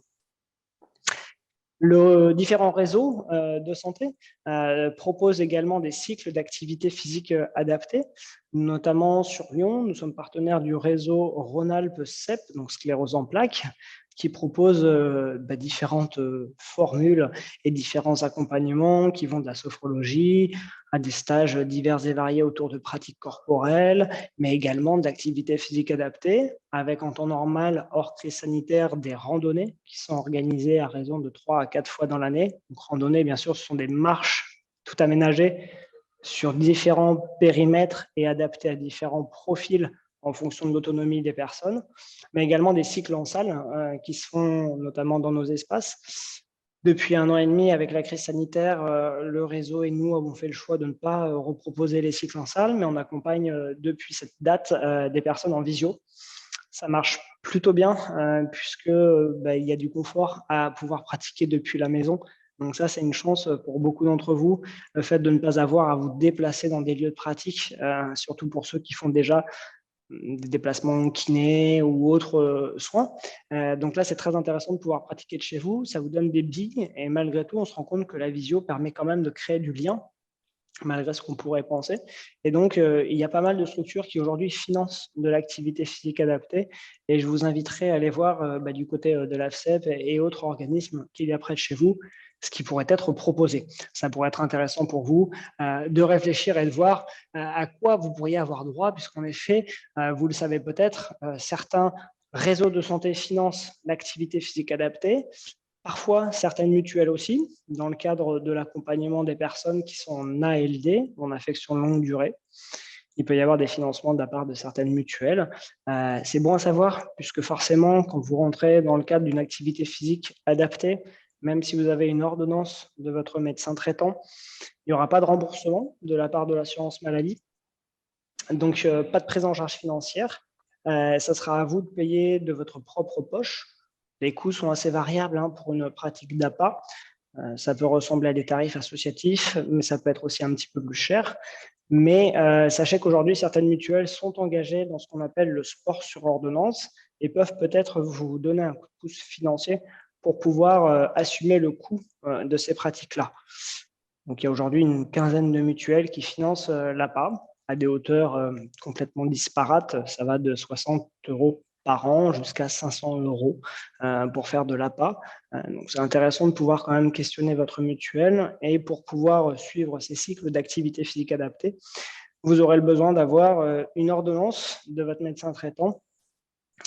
Le différents réseaux de santé proposent également des cycles d'activité physique adaptés, notamment sur Lyon. Nous sommes partenaires du réseau Rhône-Alpes CEP, donc sclérose en plaques, qui propose différentes formules et différents accompagnements qui vont de la sophrologie à des stages divers et variés autour de pratiques corporelles, mais également d'activités physiques adaptées, avec en temps normal, hors crise sanitaire, des randonnées qui sont organisées à raison de 3 à 4 fois dans l'année. Donc randonnées, bien sûr, ce sont des marches tout aménagées sur différents périmètres et adaptées à différents profils en fonction de l'autonomie des personnes, mais également des cycles en salle qui se font notamment dans nos espaces. Depuis 1 an et demi, avec la crise sanitaire, le réseau et nous avons fait le choix de ne pas reproposer les cycles en salle, mais on accompagne depuis cette date des personnes en visio. Ça marche plutôt bien puisque il y a du confort à pouvoir pratiquer depuis la maison. Donc ça, c'est une chance pour beaucoup d'entre vous, le fait de ne pas avoir à vous déplacer dans des lieux de pratique, surtout pour ceux qui font déjà des déplacements kinés ou autres soins. Donc là, c'est très intéressant de pouvoir pratiquer de chez vous. Ça vous donne des billes et malgré tout, on se rend compte que la visio permet quand même de créer du lien malgré ce qu'on pourrait penser. Et donc, il y a pas mal de structures qui aujourd'hui financent de l'activité physique adaptée. Et je vous inviterai à aller voir du côté de l'AFCEP et autres organismes qu'il y a près de chez vous, ce qui pourrait être proposé. Ça pourrait être intéressant pour vous de réfléchir et de voir à quoi vous pourriez avoir droit, puisqu'en effet, vous le savez peut-être, certains réseaux de santé financent l'activité physique adaptée. Parfois, certaines mutuelles aussi, dans le cadre de l'accompagnement des personnes qui sont en ALD, en affection longue durée. Il peut y avoir des financements de la part de certaines mutuelles. C'est bon à savoir, puisque forcément, quand vous rentrez dans le cadre d'une activité physique adaptée, même si vous avez une ordonnance de votre médecin traitant, il n'y aura pas de remboursement de la part de l'assurance maladie. Donc, pas de prise en charge financière. Ça sera à vous de payer de votre propre poche. Les coûts sont assez variables pour une pratique d'APA. Ça peut ressembler à des tarifs associatifs, mais ça peut être aussi un petit peu plus cher. Mais sachez qu'aujourd'hui, certaines mutuelles sont engagées dans ce qu'on appelle le sport sur ordonnance et peuvent peut-être vous donner un coup de pouce financier pour pouvoir assumer le coût de ces pratiques-là. Donc, il y a aujourd'hui une quinzaine de mutuelles qui financent l'APA à des hauteurs complètement disparates. Ça va de 60 € par an jusqu'à 500 € pour faire de l'APA. Donc, c'est intéressant de pouvoir quand même questionner votre mutuelle et pour pouvoir suivre ces cycles d'activité physique adaptée, vous aurez le besoin d'avoir une ordonnance de votre médecin traitant,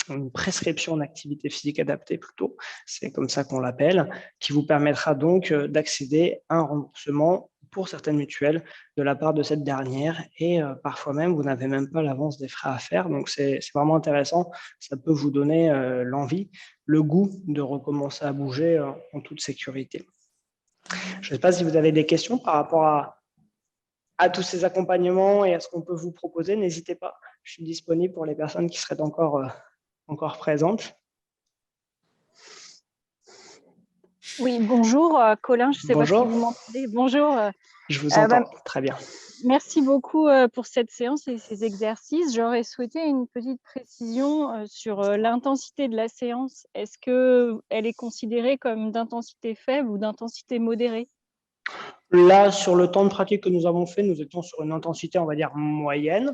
une prescription d'activité physique adaptée plutôt, c'est comme ça qu'on l'appelle, qui vous permettra donc d'accéder à un remboursement pour certaines mutuelles de la part de cette dernière et parfois même vous n'avez même pas l'avance des frais à faire, donc c'est vraiment intéressant, ça peut vous donner l'envie, le goût de recommencer à bouger en toute sécurité. Je ne sais pas si vous avez des questions par rapport à tous ces accompagnements et à ce qu'on peut vous proposer, n'hésitez pas, je suis disponible pour les personnes qui seraient encore présente. Oui, bonjour Colin, je ne sais pas si vous m'entendez. Bonjour. Je vous entends, très bien. Merci beaucoup pour cette séance et ces exercices. J'aurais souhaité une petite précision sur l'intensité de la séance. Est-ce qu'elle est considérée comme d'intensité faible ou d'intensité modérée? Là, sur le temps de pratique que nous avons fait, nous étions sur une intensité, on va dire, moyenne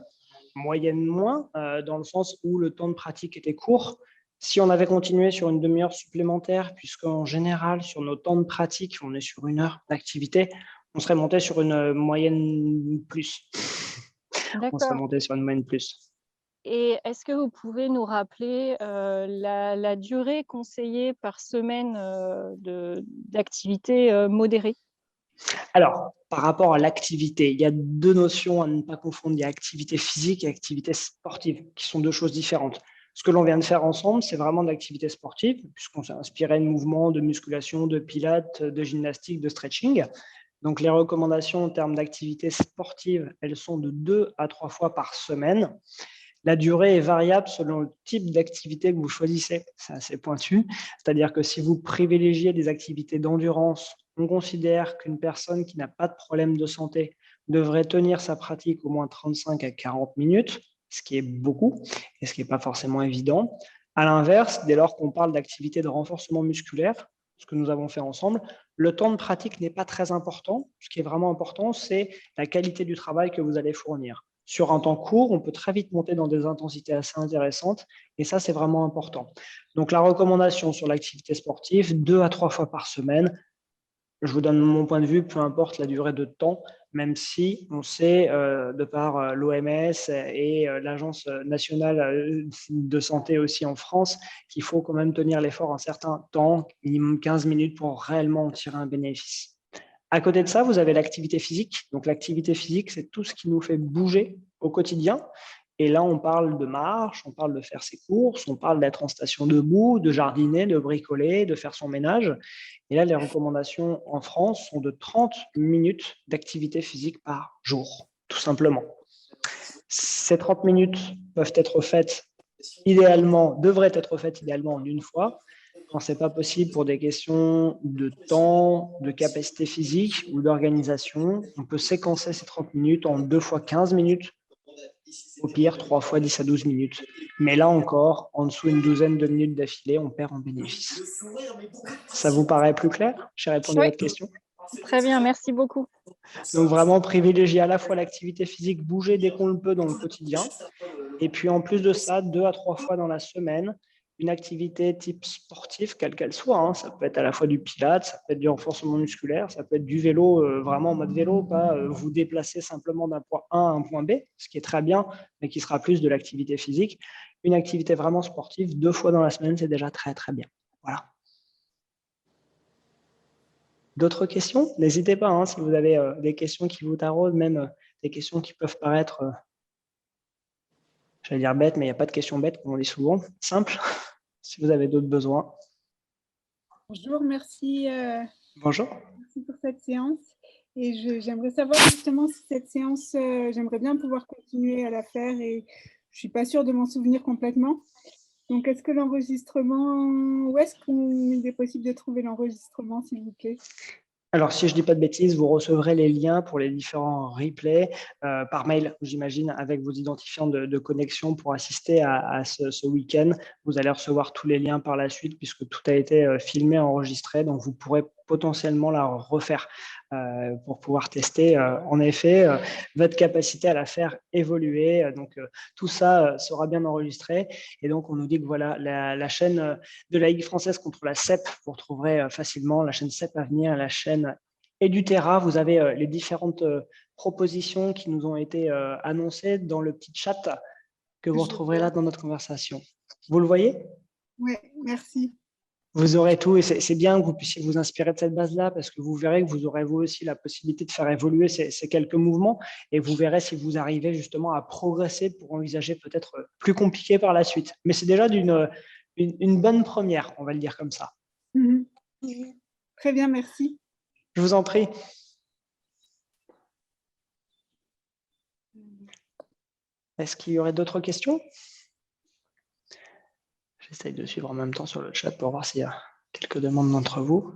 moins, dans le sens où le temps de pratique était court. Si on avait continué sur une demi-heure supplémentaire, puisqu'en général, sur nos temps de pratique, on est sur 1 heure d'activité, on serait monté sur une moyenne plus. On serait monté sur une moyenne plus. Et est-ce que vous pouvez nous rappeler la durée conseillée par semaine d'activité modérée? Alors, par rapport à l'activité, il y a 2 notions à ne pas confondre. Il y a activité physique et activité sportive, qui sont 2 choses différentes. Ce que l'on vient de faire ensemble, c'est vraiment de l'activité sportive, puisqu'on s'est inspiré de mouvements, de musculation, de pilates, de gymnastique, de stretching. Donc, les recommandations en termes d'activité sportive, elles sont de 2 à 3 fois par semaine. La durée est variable selon le type d'activité que vous choisissez. C'est assez pointu. C'est-à-dire que si vous privilégiez des activités d'endurance, on considère qu'une personne qui n'a pas de problème de santé devrait tenir sa pratique au moins 35 à 40 minutes, ce qui est beaucoup et ce qui n'est pas forcément évident. À l'inverse, dès lors qu'on parle d'activité de renforcement musculaire, ce que nous avons fait ensemble, le temps de pratique n'est pas très important. Ce qui est vraiment important, c'est la qualité du travail que vous allez fournir. Sur un temps court, on peut très vite monter dans des intensités assez intéressantes et ça, c'est vraiment important. Donc, la recommandation sur l'activité sportive, 2 à 3 fois par semaine. Je vous donne mon point de vue, peu importe la durée de temps, même si on sait, de par l'OMS et l'Agence nationale de santé aussi en France, qu'il faut quand même tenir l'effort un certain temps, minimum 15 minutes pour réellement en tirer un bénéfice. À côté de ça, vous avez l'activité physique. Donc, l'activité physique, c'est tout ce qui nous fait bouger au quotidien. Et là, on parle de marche, on parle de faire ses courses, on parle d'être en station debout, de jardiner, de bricoler, de faire son ménage. Et là, les recommandations en France sont de 30 minutes d'activité physique par jour, tout simplement. Ces 30 minutes peuvent être faites devraient être faites idéalement en une fois. Quand ce n'est pas possible pour des questions de temps, de capacité physique ou d'organisation, on peut séquencer ces 30 minutes en 2 fois 15 minutes, au pire 3 fois 10 à 12 minutes. Mais là encore, en dessous d'une douzaine de minutes d'affilée, on perd en bénéfice. Ça vous paraît plus clair? J'ai répondu à votre question. Très bien, merci beaucoup. Donc vraiment privilégier à la fois l'activité physique, bouger dès qu'on le peut dans le quotidien, et puis en plus de ça, 2 à 3 fois dans la semaine, une activité type sportif, quelle qu'elle soit. Ça peut être à la fois du pilates, ça peut être du renforcement musculaire, ça peut être du vélo, vraiment en mode vélo, pas vous déplacer simplement d'un point A à un point B, ce qui est très bien, mais qui sera plus de l'activité physique. Une activité vraiment sportive, 2 fois dans la semaine, c'est déjà très, très bien. Voilà. D'autres questions? N'hésitez pas, si vous avez des questions qui vous taraudent, même des questions qui peuvent paraître, j'allais dire bêtes, mais il n'y a pas de questions bêtes, comme on dit souvent. Simple, si vous avez d'autres besoins. Bonjour, merci. Bonjour. Merci pour cette séance. Et j'aimerais savoir justement si cette séance, j'aimerais bien pouvoir continuer à la faire et je ne suis pas sûre de m'en souvenir complètement. Donc, est-ce que l'enregistrement, où est-ce qu'il est possible de trouver l'enregistrement, s'il vous plaît? Alors, si je ne dis pas de bêtises, vous recevrez les liens pour les différents replays par mail, j'imagine, avec vos identifiants de connexion pour assister à ce week-end. Vous allez recevoir tous les liens par la suite puisque tout a été filmé, enregistré. Donc, vous pourrez potentiellement la refaire pour pouvoir tester, en effet, votre capacité à la faire évoluer. Donc, tout ça sera bien enregistré. Et donc, on nous dit que voilà, la chaîne de la Ligue française contre la CEP, vous retrouverez facilement la chaîne CEP à venir, la chaîne Eduterra. Vous avez les différentes propositions qui nous ont été annoncées dans le petit chat que vous retrouverez là dans notre conversation. Vous le voyez? Oui, merci. Vous aurez tout et c'est bien que vous puissiez vous inspirer de cette base-là parce que vous verrez que vous aurez vous aussi la possibilité de faire évoluer ces quelques mouvements et vous verrez si vous arrivez justement à progresser pour envisager peut-être plus compliqué par la suite. Mais c'est déjà une bonne première, on va le dire comme ça. Très bien, merci. Je vous en prie. Est-ce qu'il y aurait d'autres questions? J'essaye de suivre en même temps sur le chat pour voir s'il y a quelques demandes d'entre vous.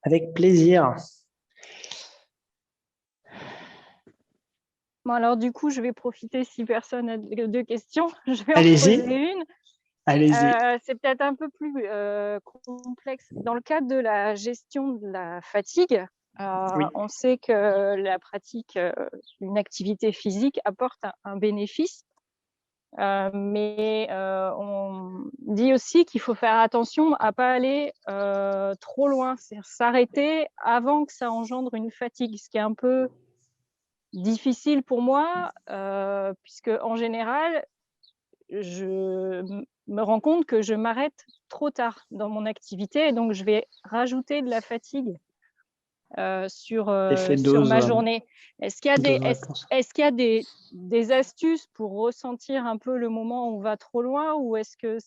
Avec plaisir. Bon, alors du coup, je vais profiter si personne n'a de questions. Je vais en Allez-y. poser une. Allez-y. C'est peut-être un peu plus complexe. Dans le cadre de la gestion de la fatigue, Oui. on sait que la pratique d'une activité physique apporte un bénéfice, mais on dit aussi qu'il faut faire attention à ne pas aller trop loin, c'est-à-dire s'arrêter avant que ça engendre une fatigue, ce qui est un peu difficile pour moi, puisque en général, je me rends compte que je m'arrête trop tard dans mon activité et donc je vais rajouter de la fatigue sur ma journée. Est-ce qu'il y a des astuces pour ressentir un peu le moment où on va trop loin ou est-ce que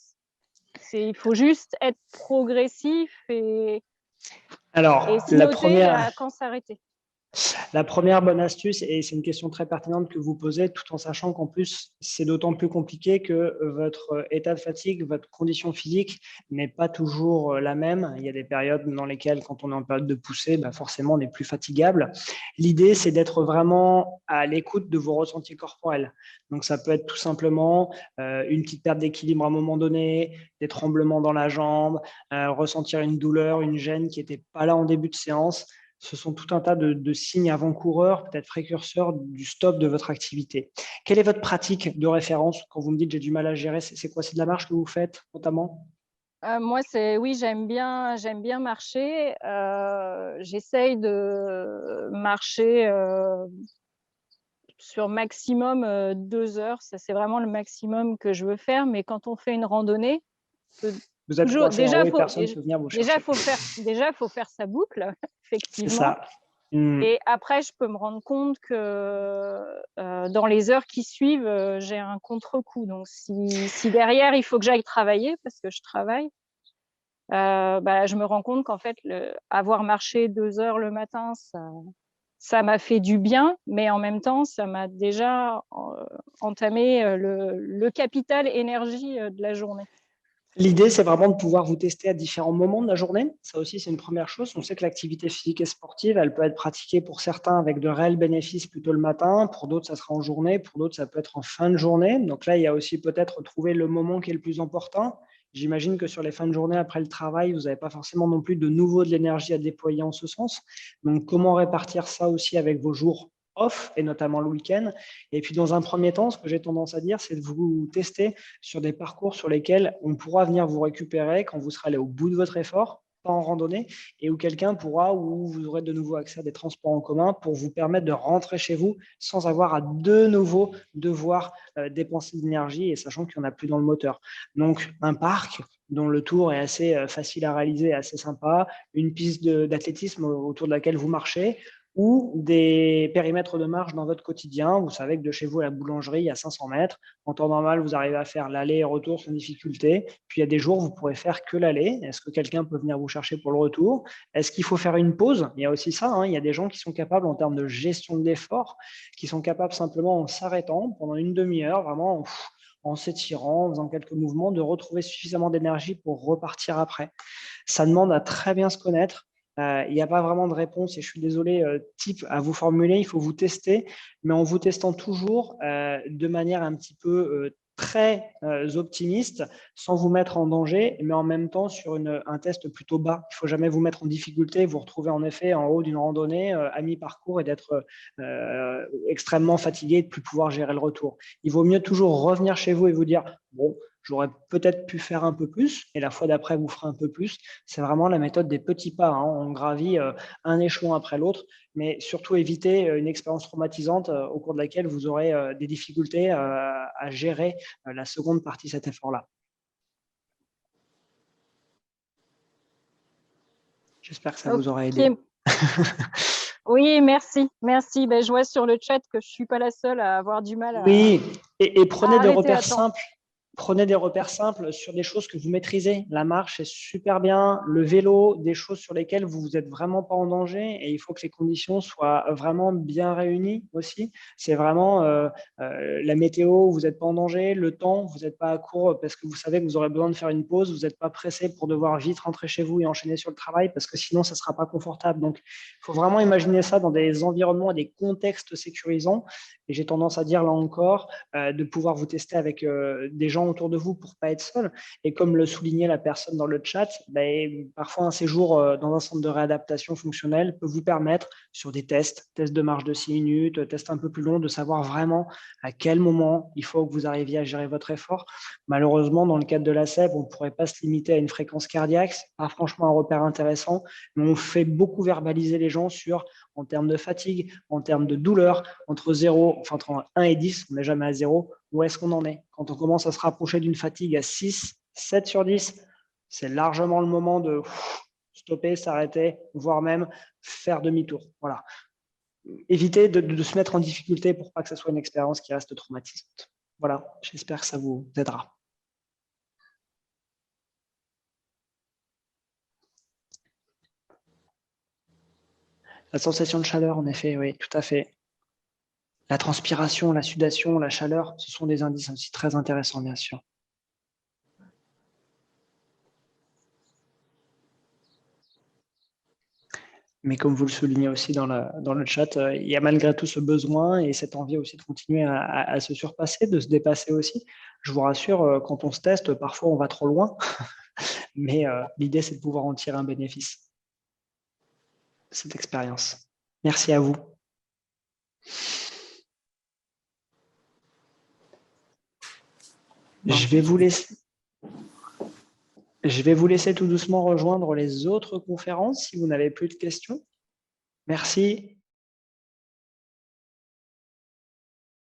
il faut juste être progressif et se noter quand s'arrêter? La première bonne astuce, et c'est une question très pertinente que vous posez, tout en sachant qu'en plus, c'est d'autant plus compliqué que votre état de fatigue, votre condition physique n'est pas toujours la même. Il y a des périodes dans lesquelles, quand on est en période de poussée, forcément, on est plus fatigable. L'idée, c'est d'être vraiment à l'écoute de vos ressentis corporels. Donc, ça peut être tout simplement une petite perte d'équilibre à un moment donné, des tremblements dans la jambe, ressentir une douleur, une gêne qui n'était pas là en début de séance. Ce sont tout un tas de signes avant-coureurs, peut-être précurseurs du stop de votre activité. Quelle est votre pratique de référence quand vous me dites j'ai du mal à gérer? C'est quoi? C'est de la marche que vous faites notamment? Moi, oui, j'aime bien marcher. J'essaye de marcher sur maximum 2 heures. Ça, c'est vraiment le maximum que je veux faire. Mais quand on fait une randonnée, vous êtes coincé en haut et personne ne peut venir vous chercher. Déjà, il faut faire sa boucle, effectivement. C'est ça. Et après, je peux me rendre compte que dans les heures qui suivent, j'ai un contre-coup. Donc, si derrière, il faut que j'aille travailler, parce que je travaille, je me rends compte qu'en fait, avoir marché 2 heures le matin, ça m'a fait du bien, mais en même temps, ça m'a déjà entamé le capital énergie de la journée. L'idée, c'est vraiment de pouvoir vous tester à différents moments de la journée. Ça aussi, c'est une première chose. On sait que l'activité physique et sportive, elle peut être pratiquée pour certains avec de réels bénéfices plutôt le matin. Pour d'autres, ça sera en journée. Pour d'autres, ça peut être en fin de journée. Donc là, il y a aussi peut-être trouver le moment qui est le plus important. J'imagine que sur les fins de journée, après le travail, vous n'avez pas forcément non plus de nouveau de l'énergie à déployer en ce sens. Donc, comment répartir ça aussi avec vos jours off, et notamment le week-end. Et puis, dans un premier temps, ce que j'ai tendance à dire, c'est de vous tester sur des parcours sur lesquels on pourra venir vous récupérer quand vous serez allé au bout de votre effort, pas en randonnée, et où quelqu'un pourra, ou vous aurez de nouveau accès à des transports en commun pour vous permettre de rentrer chez vous sans avoir à de nouveau devoir dépenser d'énergie et sachant qu'il n'y en a plus dans le moteur. Donc, un parc dont le tour est assez facile à réaliser, assez sympa, une piste d'athlétisme autour de laquelle vous marchez, ou des périmètres de marche dans votre quotidien. Vous savez que de chez vous à la boulangerie, il y a 500 mètres. En temps normal, vous arrivez à faire l'aller et retour sans difficulté. Puis il y a des jours où vous pourrez faire que l'aller. Est-ce que quelqu'un peut venir vous chercher pour le retour? Est-ce qu'il faut faire une pause? Il y a aussi ça, hein. Il y a des gens qui sont capables en termes de gestion de l'effort, qui sont capables simplement en s'arrêtant pendant une demi-heure, vraiment en s'étirant, en faisant quelques mouvements, de retrouver suffisamment d'énergie pour repartir après. Ça demande à très bien se connaître. Il n'y a pas vraiment de réponse et je suis désolé, type à vous formuler, il faut vous tester, mais en vous testant toujours de manière un petit peu très optimiste, sans vous mettre en danger, mais en même temps sur un test plutôt bas. Il ne faut jamais vous mettre en difficulté, vous retrouver en effet en haut d'une randonnée à mi-parcours et d'être extrêmement fatigué et de ne plus pouvoir gérer le retour. Il vaut mieux toujours revenir chez vous et vous dire « bon, j'aurais peut-être pu faire un peu plus et la fois d'après, vous ferez un peu plus ». C'est vraiment la méthode des petits pas, hein. On gravit un échelon après l'autre, mais surtout éviter une expérience traumatisante au cours de laquelle vous aurez des difficultés à gérer la seconde partie de cet effort-là. J'espère que ça vous aura aidé. Oui, merci. Merci. Ben, je vois sur le chat que je ne suis pas la seule à avoir du mal à. Oui, et prenez des repères simples. Prenez des repères simples sur des choses que vous maîtrisez. La marche, c'est super bien. Le vélo, des choses sur lesquelles vous n'êtes vraiment pas en danger. Et il faut que les conditions soient vraiment bien réunies aussi. C'est vraiment la météo, vous n'êtes pas en danger. Le temps, vous n'êtes pas à court parce que vous savez que vous aurez besoin de faire une pause. Vous n'êtes pas pressé pour devoir vite rentrer chez vous et enchaîner sur le travail parce que sinon, ça ne sera pas confortable. Donc, il faut vraiment imaginer ça dans des environnements et des contextes sécurisants. Et j'ai tendance à dire là encore, de pouvoir vous tester avec des gens autour de vous pour ne pas être seul. Et comme le soulignait la personne dans le chat, parfois un séjour dans un centre de réadaptation fonctionnelle peut vous permettre, sur des tests de marche de 6 minutes, tests un peu plus longs, de savoir vraiment à quel moment il faut que vous arriviez à gérer votre effort. Malheureusement, dans le cadre de la CEP, on ne pourrait pas se limiter à une fréquence cardiaque. Ce n'est pas franchement un repère intéressant, mais on fait beaucoup verbaliser les gens en termes de fatigue, en termes de douleur, entre 1 et 10, on n'est jamais à 0, où est-ce qu'on en est? Quand on commence à se rapprocher d'une fatigue à 6, 7 sur 10, c'est largement le moment de stopper, s'arrêter, voire même faire demi-tour. Voilà. Évitez de se mettre en difficulté pour pas que ce soit une expérience qui reste traumatisante. Voilà, j'espère que ça vous aidera. La sensation de chaleur, en effet, oui, tout à fait. La transpiration, la sudation, la chaleur, ce sont des indices aussi très intéressants, bien sûr. Mais comme vous le soulignez aussi dans le chat, il y a malgré tout ce besoin et cette envie aussi de continuer à se surpasser, de se dépasser aussi. Je vous rassure, quand on se teste, parfois on va trop loin, mais l'idée c'est de pouvoir en tirer un bénéfice de cette expérience. Merci à vous. Je vais vous laisser tout doucement rejoindre les autres conférences si vous n'avez plus de questions. Merci